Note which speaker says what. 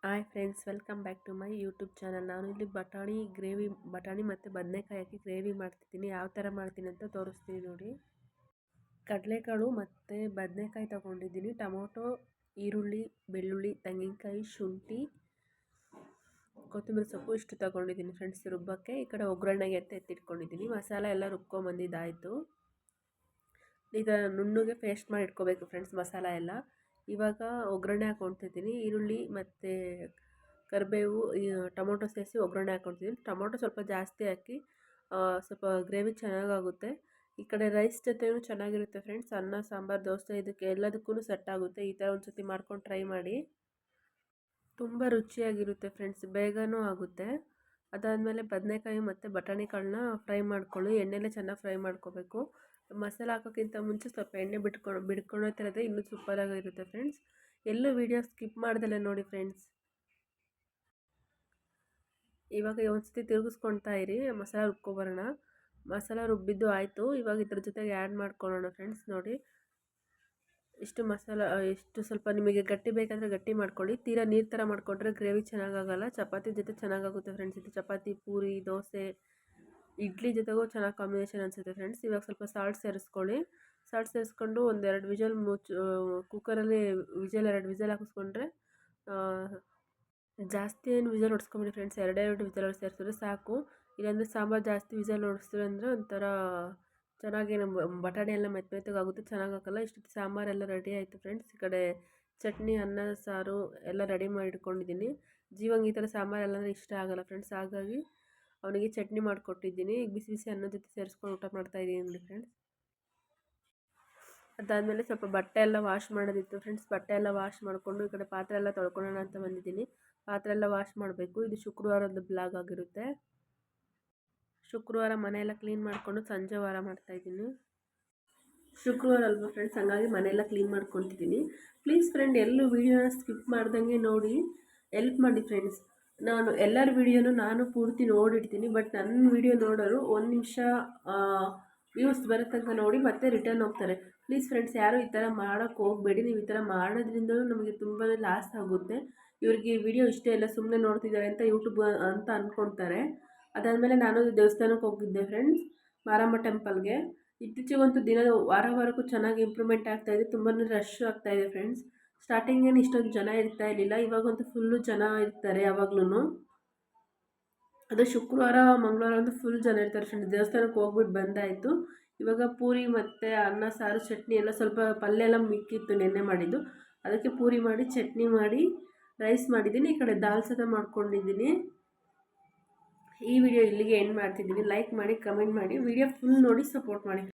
Speaker 1: Hi friends, welcome back to my YouTube channel. ನಾನು ಇಲ್ಲಿ ಬಟಾಣಿ ಮತ್ತು ಬದನೆಕಾಯಿ ಹಾಕಿ ಗ್ರೇವಿ ಮಾಡ್ತಿದ್ದೀನಿ. ಯಾವ ಥರ ಮಾಡ್ತೀನಿ ಅಂತ ತೋರಿಸ್ತೀನಿ ನೋಡಿ. ಕಡಲೆಕಾಳು ಮತ್ತು ಬದನೆಕಾಯಿ ತೊಗೊಂಡಿದ್ದೀನಿ. ಟೊಮೊಟೊ, ಈರುಳ್ಳಿ, ಬೆಳ್ಳುಳ್ಳಿ, ತೆಂಗಿನಕಾಯಿ, ಶುಂಠಿ, ಕೊತ್ತಂಬರಿ ಸೊಪ್ಪು ಇಷ್ಟು ತೊಗೊಂಡಿದ್ದೀನಿ ಫ್ರೆಂಡ್ಸ್ ರುಬ್ಬಕ್ಕೆ. ಈ ಕಡೆ ಒಗ್ಗರಣೆಗೆ ಅಂತ ಎತ್ತಿಟ್ಕೊಂಡಿದ್ದೀನಿ. ಮಸಾಲೆ ಎಲ್ಲ ರುಬ್ಕೊಂಬಂದಿದ್ದಾಯಿತು. ಈಗ ನುಣ್ಣಗೆ ಪೇಸ್ಟ್ ಮಾಡಿ ಇಟ್ಕೋಬೇಕು ಫ್ರೆಂಡ್ಸ್ ಮಸಾಲ ಎಲ್ಲ. ಇವಾಗ ಒಗ್ಗರಣೆ ಹಾಕ್ಕೊಳ್ತಿದ್ದೀನಿ. ಈರುಳ್ಳಿ ಮತ್ತು ಕರಿಬೇವು, ಟೊಮೊಟೊ ಸೇರಿಸಿ ಒಗ್ಗರಣೆ ಹಾಕ್ಕೊಳ್ತಿದ್ದೀನಿ. ಟೊಮೊಟೊ ಸ್ವಲ್ಪ ಜಾಸ್ತಿ ಹಾಕಿ ಸ್ವಲ್ಪ ಗ್ರೇವಿ ಚೆನ್ನಾಗಾಗುತ್ತೆ. ಈ ಕಡೆ ರೈಸ್ ಜೊತೆನೂ ಚೆನ್ನಾಗಿರುತ್ತೆ ಫ್ರೆಂಡ್ಸ್. ಅನ್ನ, ಸಾಂಬಾರು, ದೋಸೆ ಇದಕ್ಕೆ ಎಲ್ಲದಕ್ಕೂ ಸೆಟ್ ಆಗುತ್ತೆ. ಈ ಥರ ಒಂದು ಸತಿ ಮಾಡ್ಕೊಂಡು ಟ್ರೈ ಮಾಡಿ. ತುಂಬ ರುಚಿಯಾಗಿರುತ್ತೆ ಫ್ರೆಂಡ್ಸ್, ಬೇಗನೂ ಆಗುತ್ತೆ. ಅದಾದಮೇಲೆ ಬದನೆಕಾಯಿ ಮತ್ತು ಬಟಾಣಿ ಕಾಳನ್ನ ಫ್ರೈ ಮಾಡ್ಕೊಳ್ಳಿ. ಎಣ್ಣೆಲೇ ಚೆನ್ನಾಗಿ ಫ್ರೈ ಮಾಡ್ಕೋಬೇಕು. ಮಸಾಲೆ ಹಾಕೋಕ್ಕಿಂತ ಮುಂಚೆ ಸ್ವಲ್ಪ ಎಣ್ಣೆ ಬಿಡ್ಕೊಳ್ಳೋ ಥರದೇ ಇನ್ನೂ ಸೂಪರಾಗಿರುತ್ತೆ ಫ್ರೆಂಡ್ಸ್. ಎಲ್ಲೂ ವೀಡಿಯೋ ಸ್ಕಿಪ್ ಮಾಡ್ದಲೇ ನೋಡಿ ಫ್ರೆಂಡ್ಸ್. ಇವಾಗ ಒಂದು ಸತಿ ತಿರುಗಿಸ್ಕೊಳ್ತಾ ಇರಿ. ಮಸಾಲ ರುಬ್ಕೊಬರೋಣ. ಮಸಾಲ ರುಬ್ಬಿದ್ದು ಆಯಿತು. ಇವಾಗ ಇದ್ರ ಜೊತೆಗೆ ಆ್ಯಡ್ ಮಾಡ್ಕೊಳ್ಳೋಣ ಫ್ರೆಂಡ್ಸ್. ನೋಡಿ, ಇಷ್ಟು ಸ್ವಲ್ಪ ನಿಮಗೆ ಗಟ್ಟಿ ಬೇಕಾದರೆ ಗಟ್ಟಿ ಮಾಡ್ಕೊಳ್ಳಿ. ತೀರಾ ನೀರು ಥರ ಮಾಡಿಕೊಂಡ್ರೆ ಗ್ರೇವಿ ಚೆನ್ನಾಗಾಗಲ್ಲ. ಚಪಾತಿ ಜೊತೆ ಚೆನ್ನಾಗಾಗುತ್ತೆ ಫ್ರೆಂಡ್ಸ್. ಇದು ಚಪಾತಿ, ಪೂರಿ, ದೋಸೆ, ಇಡ್ಲಿ ಜೊತೆಗೂ ಚೆನ್ನಾಗಿ ಕಾಂಬಿನೇಷನ್ ಅನಿಸುತ್ತೆ ಫ್ರೆಂಡ್ಸ್. ಇವಾಗ ಸ್ವಲ್ಪ ಸಾಲ್ಟ್ ಸೇರಿಸ್ಕೊಳ್ಳಿ. ಸಾಲ್ಟ್ ಸೇರಿಸ್ಕೊಂಡು ಒಂದೆರಡು ವಿಜಲ್ ಕುಕ್ಕರಲ್ಲಿ ಎರಡು ವಿಜಲ್ ಹಾಕಿಸ್ಕೊಂಡ್ರೆ ಜಾಸ್ತಿ ಏನು ವಿಜಲ್ ಹೊಡ್ಸ್ಕೊಂಬಿಡಿ ಫ್ರೆಂಡ್ಸ್. ಎರಡೆರಡು ವಿಜಲ್ ಸೇರಿಸಿದ್ರೆ ಸಾಕು. ಇಲ್ಲಾಂದರೆ ಸಾಂಬಾರು ಜಾಸ್ತಿ ವಿಜಲ್ ಹೊಡಿಸಿದ್ರೆ ಅಂದರೆ ಒಂಥರ ಚೆನ್ನಾಗಿ ಬಟಾಣಿ ಎಲ್ಲ ಮೆತ್ತಗಾಗುತ್ತೆ, ಚೆನ್ನಾಗಾಗಲ್ಲ. ಇಷ್ಟು ಸಾಂಬಾರೆಲ್ಲ ರೆಡಿ ಆಯಿತು ಫ್ರೆಂಡ್ಸ್. ಈ ಕಡೆ ಚಟ್ನಿ, ಅನ್ನ, ಸಾರು ಎಲ್ಲ ರೆಡಿ ಮಾಡಿ ಇಟ್ಕೊಂಡಿದ್ದೀನಿ. ಜೀವಂಗೆ ಈ ಥರ ಸಾಂಬಾರೆಲ್ಲ ಇಷ್ಟ ಆಗೋಲ್ಲ ಫ್ರೆಂಡ್ಸ್. ಹಾಗಾಗಿ ಅವನಿಗೆ ಚಟ್ನಿ ಮಾಡಿಕೊಟ್ಟಿದ್ದೀನಿ. ಈಗ ಬಿಸಿ ಬಿಸಿ ಅನ್ನದ ಜೊತೆ ಸೇರಿಸ್ಕೊಂಡು ಊಟ ಮಾಡ್ತಾಯಿದ್ದೀನಿ ನೋಡಿ ಫ್ರೆಂಡ್ಸ್. ಅದಾದಮೇಲೆ ಸ್ವಲ್ಪ ಬಟ್ಟೆ ಎಲ್ಲ ವಾಶ್ ಮಾಡೋದಿತ್ತು ಫ್ರೆಂಡ್ಸ್. ಬಟ್ಟೆ ಎಲ್ಲ ವಾಶ್ ಮಾಡಿಕೊಂಡು ಈ ಕಡೆ ಪಾತ್ರೆ ಎಲ್ಲ ತೊಳ್ಕೊಳ್ಳೋಣ ಅಂತ ಬಂದಿದ್ದೀನಿ. ಪಾತ್ರೆ ಎಲ್ಲ ವಾಶ್ ಮಾಡಬೇಕು. ಇದು ಶುಕ್ರವಾರದ ಬ್ಲಾಗ್ ಆಗಿರುತ್ತೆ. ಶುಕ್ರವಾರ ಮನೆಯೆಲ್ಲ ಕ್ಲೀನ್ ಮಾಡಿಕೊಂಡು ಸಂಜೆ ವಾರ ಮಾಡ್ತಾಯಿದ್ದೀನಿ. ಶುಕ್ರವಾರ ಅಲ್ವಾ ಫ್ರೆಂಡ್ಸ್, ಹಾಗಾಗಿ ಮನೆಯೆಲ್ಲ ಕ್ಲೀನ್ ಮಾಡ್ಕೊತಿದ್ದೀನಿ. ಪ್ಲೀಸ್ ಫ್ರೆಂಡ್, ಎಲ್ಲೂ ವೀಡಿಯೋನ ಸ್ಕಿಪ್ ಮಾಡ್ದಂಗೆ ನೋಡಿ, ಎಲ್ಪ್ ಮಾಡಿ ಫ್ರೆಂಡ್ಸ್. ನಾನು ಎಲ್ಲರ ವೀಡಿಯೋನು ನಾನು ಪೂರ್ತಿ ನೋಡಿರ್ತೀನಿ. ಬಟ್ ನನ್ನ ವೀಡಿಯೋ ನೋಡೋರು 1 ನಿಮಿಷ ವ್ಯೂಸ್ ಬರುತ್ತಂತ ನೋಡಿ ಮತ್ತೆ ರಿಟರ್ನ್ ಹೋಗ್ತಾರೆ. ಪ್ಲೀಸ್ ಫ್ರೆಂಡ್ಸ್, ಯಾರು ಈ ಥರ ಮಾಡೋಕ್ಕೆ ಹೋಗಬೇಡಿ. ನೀವು ಈ ಥರ ಮಾಡೋದ್ರಿಂದಲೂ ನಮಗೆ ತುಂಬಾ ಲಾಸ್ ಆಗುತ್ತೆ. ಇವ್ರಿಗೆ ಈ ವಿಡಿಯೋ ಇಷ್ಟ ಇಲ್ಲ, ಸುಮ್ಮನೆ ನೋಡ್ತಿದ್ದಾರೆ ಅಂತ ಯೂಟ್ಯೂಬ್ ಅಂತ ಅಂದ್ಕೊಳ್ತಾರೆ. ಅದಾದಮೇಲೆ ನಾನು ದೇವಸ್ಥಾನಕ್ಕೆ ಹೋಗಿದ್ದೆ ಫ್ರೆಂಡ್ಸ್, ಮಾರಮ್ಮ ಟೆಂಪಲ್ಗೆ. ಇತ್ತೀಚೆಗಂತೂ ವಾರಕ್ಕೂ ಚೆನ್ನಾಗಿ ಇಂಪ್ರೂವ್ಮೆಂಟ್ ಆಗ್ತಾಯಿದೆ. ತುಂಬಾ ರಶ್ ಆಗ್ತಾಯಿದೆ ಫ್ರೆಂಡ್ಸ್. ಸ್ಟಾರ್ಟಿಂಗೇನು ಇಷ್ಟೊಂದು ಜನ ಇರ್ತಾ ಇರಲಿಲ್ಲ, ಇವಾಗಂತೂ ಫುಲ್ಲು ಜನ ಇರ್ತಾರೆ ಯಾವಾಗ್ಲೂ. ಅದು ಶುಕ್ರವಾರ, ಮಂಗಳವಾರ ಅಂತೂ ಫುಲ್ ಜನ ಇರ್ತಾರೆ ಫ್ರೆಂಡ್ಸ್. ದೇವಸ್ಥಾನಕ್ಕೆ ಹೋಗ್ಬಿಟ್ಟು ಬಂದಾಯಿತು. ಇವಾಗ ಪೂರಿ ಮತ್ತು ಅನ್ನ, ಸಾರು, ಚಟ್ನಿ ಎಲ್ಲ ಸ್ವಲ್ಪ ಪಲ್ಯ ಎಲ್ಲ ಮಿಕ್ಕಿತ್ತು ನೆನ್ನೆ ಮಾಡಿದ್ದು. ಅದಕ್ಕೆ ಪೂರಿ ಮಾಡಿ, ಚಟ್ನಿ ಮಾಡಿ, ರೈಸ್ ಮಾಡಿದ್ದೀನಿ. ಈ ಕಡೆ ದಾಲ್ ಸತ ಮಾಡ್ಕೊಂಡಿದ್ದೀನಿ. ಈ ವಿಡಿಯೋ ಇಲ್ಲಿಗೆ ಎಂಡ್ ಮಾಡ್ತಿದ್ದೀನಿ. ಲೈಕ್ ಮಾಡಿ, ಕಮೆಂಟ್ ಮಾಡಿ, ವಿಡಿಯೋ ಫುಲ್ ನೋಡಿ ಸಪೋರ್ಟ್ ಮಾಡಿ.